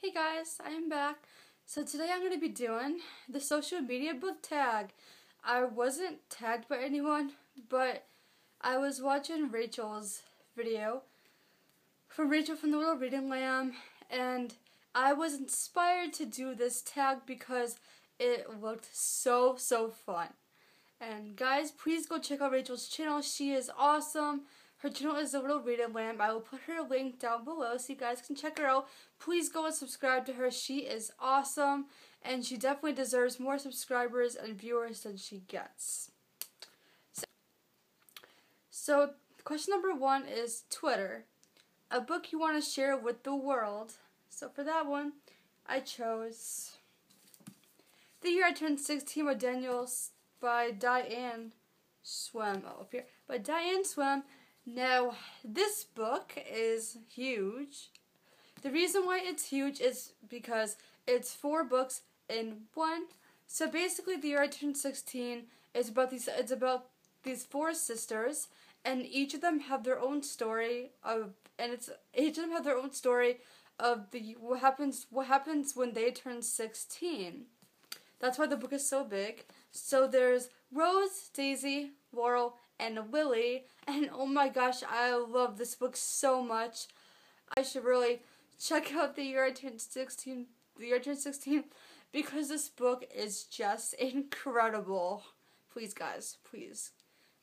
Hey guys, I am back. So today I'm going to be doing the social media book tag. I wasn't tagged by anyone, but I was watching Rachel's video from Rachel from the Little Reading Lamb, and I was inspired to do this tag because it looked so fun. And guys, please go check out Rachel's channel. She is awesome. Her channel is The Little Reading Lamb. I will put her link down below so you guys can check her out. Please go and subscribe to her. She is awesome, and she definitely deserves more subscribers and viewers than she gets. So question number 1 is Twitter. A book you want to share with the world. So for that one, I chose The Year I Turned 16 by Diane Swim. Oh, up here. By Diane Swim. Now, this book is huge. The reason why it's huge is because it's 4 books in one. So basically, The Year I Turned 16 is about these 4 sisters, and each of them have their own story what happens when they turn 16. That's why the book is so big. So there's Rose, Daisy, Laurel, and Lily, and oh my gosh, I love this book so much. I should really check out The Year I Turned 16, because this book is just incredible. Please guys, please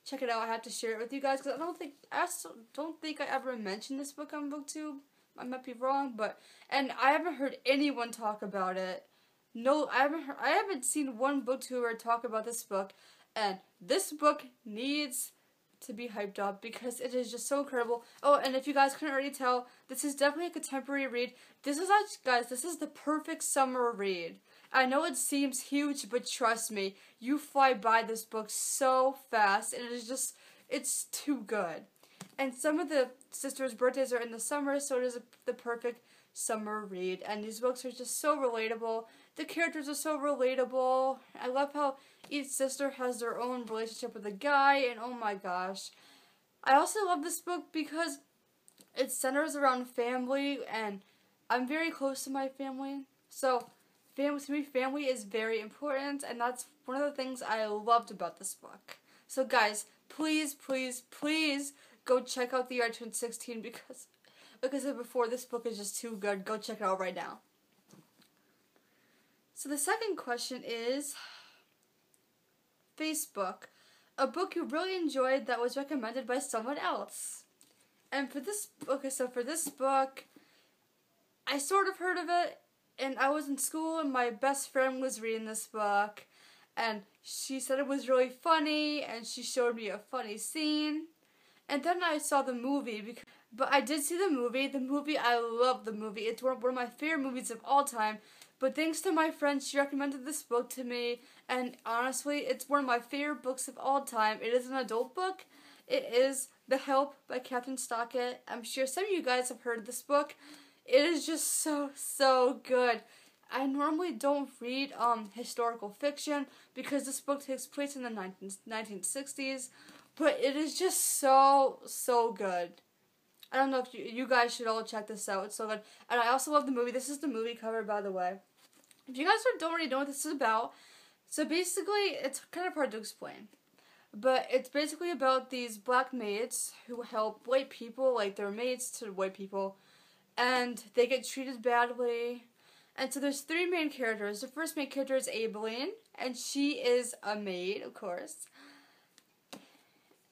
check it out. I have to share it with you guys because I also don't think I ever mentioned this book on BookTube. I might be wrong, and I haven't heard anyone talk about it. No, I haven't seen one booktuber talk about this book, and this book needs to be hyped up because it is just so incredible. Oh, and if you guys couldn't already tell, this is definitely a contemporary read. This is the perfect summer read. I know it seems huge, but trust me, you fly by this book so fast, and it's too good. And some of the sisters' birthdays are in the summer, so it is the perfect summer read. And these books are just so relatable. The characters are so relatable. I love how each sister has their own relationship with a guy, and oh my gosh. I also love this book because it centers around family, and I'm very close to my family. So, to me, family is very important, and that's one of the things I loved about this book. So guys, please go check out The Year I Turned 16 because, like I said before, this book is just too good. Go check it out right now. So the second question is Facebook. A book you really enjoyed that was recommended by someone else. And for this book, I sort of heard of it, and I was in school, and my best friend was reading this book, and she said it was really funny, and she showed me a funny scene. And then I saw the movie, but I did see the movie. I love the movie. It's one of my favorite movies of all time. But thanks to my friend, she recommended this book to me, and honestly, it's one of my favorite books of all time. It is an adult book. It is The Help by Catherine Stockett. I'm sure some of you guys have heard of this book. It is just so good. I normally don't read historical fiction because this book takes place in the 1960s, but it is just so good. I don't know if you guys should all check this out. It's so good. And I also love the movie. This is the movie cover, by the way. If you guys don't already know what this is about, so basically, it's kind of hard to explain. But it's basically about these black maids who help white people, like they're maids to white people, and they get treated badly. And so there's 3 main characters. The first main character is Aibileen, and she is a maid, of course.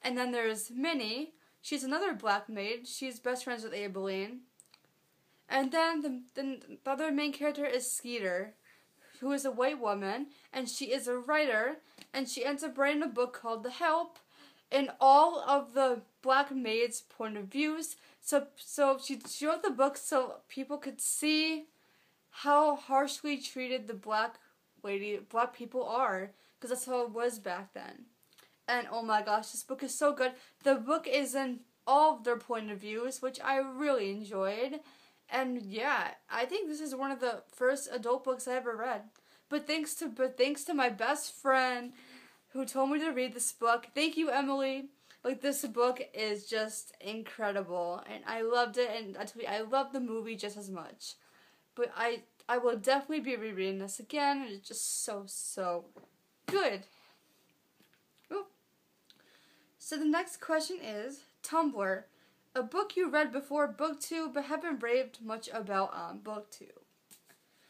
And then there's Minnie. She's another black maid. She's best friends with Aibileen. And then the other main character is Skeeter, who is a white woman, and she is a writer, and she ends up writing a book called The Help, in all of the black maids' point of views. So she wrote the book so people could see how harshly treated the black people are, because that's how it was back then. And oh my gosh, this book is so good. The book is in all of their point of views, which I really enjoyed. And yeah, I think this is one of the first adult books I ever read. But thanks to my best friend who told me to read this book. Thank you, Emily. Like, this book is just incredible, and I loved it, and I love the movie just as much. but I will definitely be rereading this again, and it's just so good. Ooh. So the next question is, Tumblr, a book you read before BookTube but haven't raved much about on BookTube.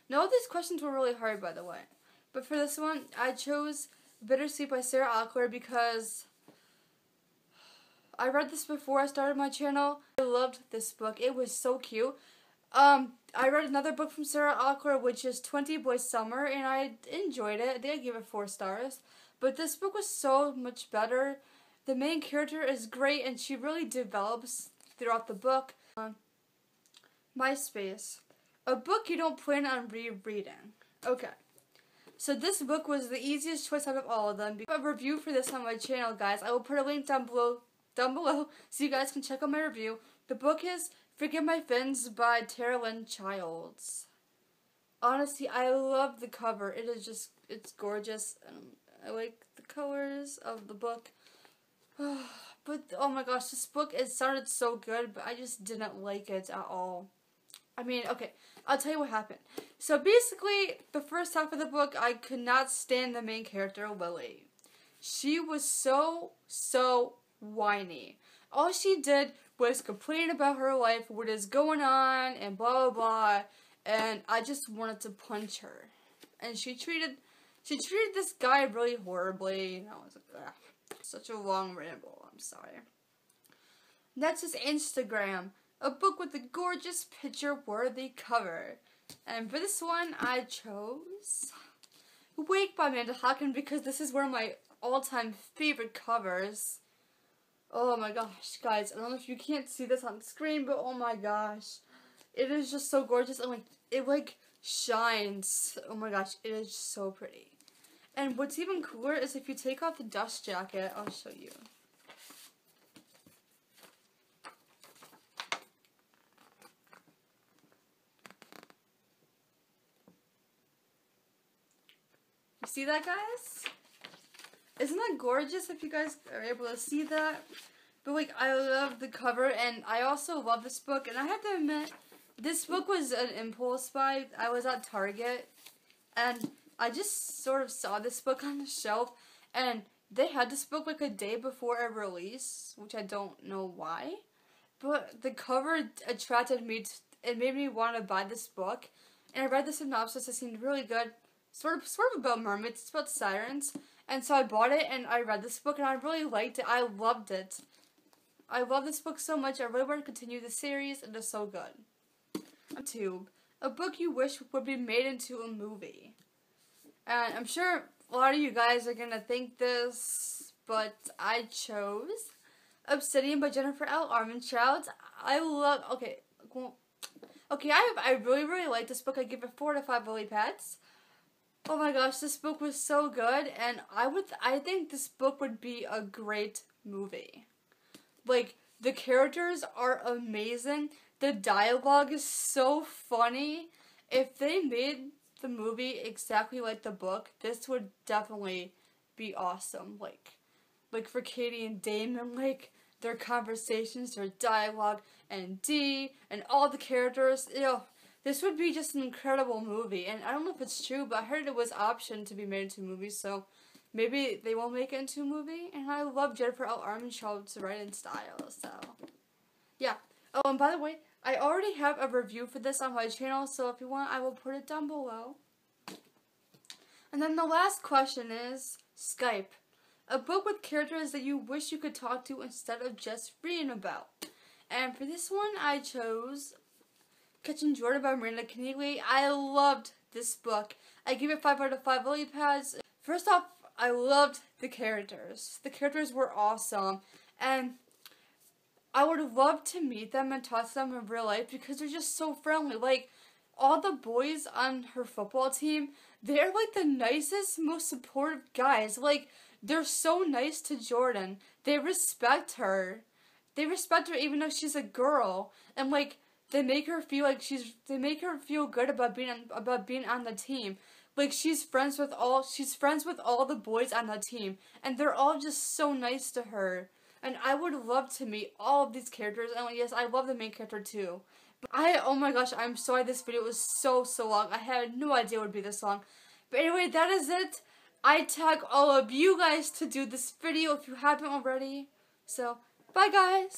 Now all these questions were really hard, by the way, but for this one, I chose Bittersweet by Sarah Auckler because I read this before I started my channel. I loved this book. It was so cute. I read another book from Sarah Auckler, which is 20 Boy Summer, and I enjoyed it. I think I gave it 4 stars. But this book was so much better. The main character is great, and she really develops throughout the book. MySpace. A book you don't plan on rereading. Okay. So this book was the easiest choice out of all of them. I have a review for this on my channel, guys. I will put a link down below so you guys can check out my review. The book is Forgive My Fins by Tara Lynn Childs. Honestly, I love the cover. It is just, it's gorgeous. I like the colors of the book. But, oh my gosh, this book, it sounded so good, but I just didn't like it at all. I mean, okay, I'll tell you what happened. So basically, the first half of the book, I could not stand the main character, Lily. She was so whiny. All she did was complain about her life, what is going on, and blah blah blah, and I just wanted to punch her. And she treated this guy really horribly, and I was like, ugh, such a long ramble, I'm sorry. Next is Instagram, a book with a gorgeous picture-worthy cover. And for this one, I chose Wake by Amanda Hockin because this is one of my all-time favorite covers. Oh my gosh, guys, I don't know if you can't see this on the screen, but oh my gosh. It is just so gorgeous, and it shines. Oh my gosh, it is so pretty. And what's even cooler is if you take off the dust jacket, I'll show you. You see that, guys? Isn't that gorgeous if you guys are able to see that? But I love the cover, and I also love this book, and I have to admit, this book was an impulse buy. I was at Target, and I just sort of saw this book on the shelf, and they had this book a day before a release, which I don't know why, but the cover attracted me, it made me want to buy this book, and I read the synopsis, it seemed really good, sort of about mermaids, it's about sirens. And so I bought it, and I read this book, and I really liked it. I loved it. I love this book so much. I really want to continue the series, and it's so good. Tube, a book you wish would be made into a movie. And I'm sure a lot of you guys are going to think this, but I chose Obsidian by Jennifer L. Armentrout. I really like this book. I give it 4 to 5 lily pads. Oh my gosh, this book was so good, and I think this book would be a great movie. The characters are amazing. The dialogue is so funny. If they made the movie exactly like the book, this would definitely be awesome. For Katie and Damon, their conversations, their dialogue, and Dee, and all the characters, this would be just an incredible movie, and I don't know if it's true, but I heard it was optioned to be made into a movie, so maybe they won't make it into a movie, and I love Jennifer L. Armentrout's writing style, so, yeah. Oh, and by the way, I already have a review for this on my channel, so if you want, I will put it down below. And then the last question is Skype, a book with characters that you wish you could talk to instead of just reading about. And for this one, I chose Catching Jordan by Miranda Keneally. I loved this book. I gave it 5 out of 5 lily pads. First off, I loved the characters. The characters were awesome. And I would love to meet them and talk to them in real life because they're just so friendly. All the boys on her football team, they're the nicest, most supportive guys. They're so nice to Jordan. They respect her. They respect her even though she's a girl. And they make her feel they make her feel good about being on the team. She's friends with all the boys on the team, and they're all just so nice to her. And I would love to meet all of these characters. And yes, I love the main character too. Oh my gosh, I'm sorry this video was so long. I had no idea it would be this long. But anyway, that is it. I tag all of you guys to do this video if you haven't already. So, bye guys.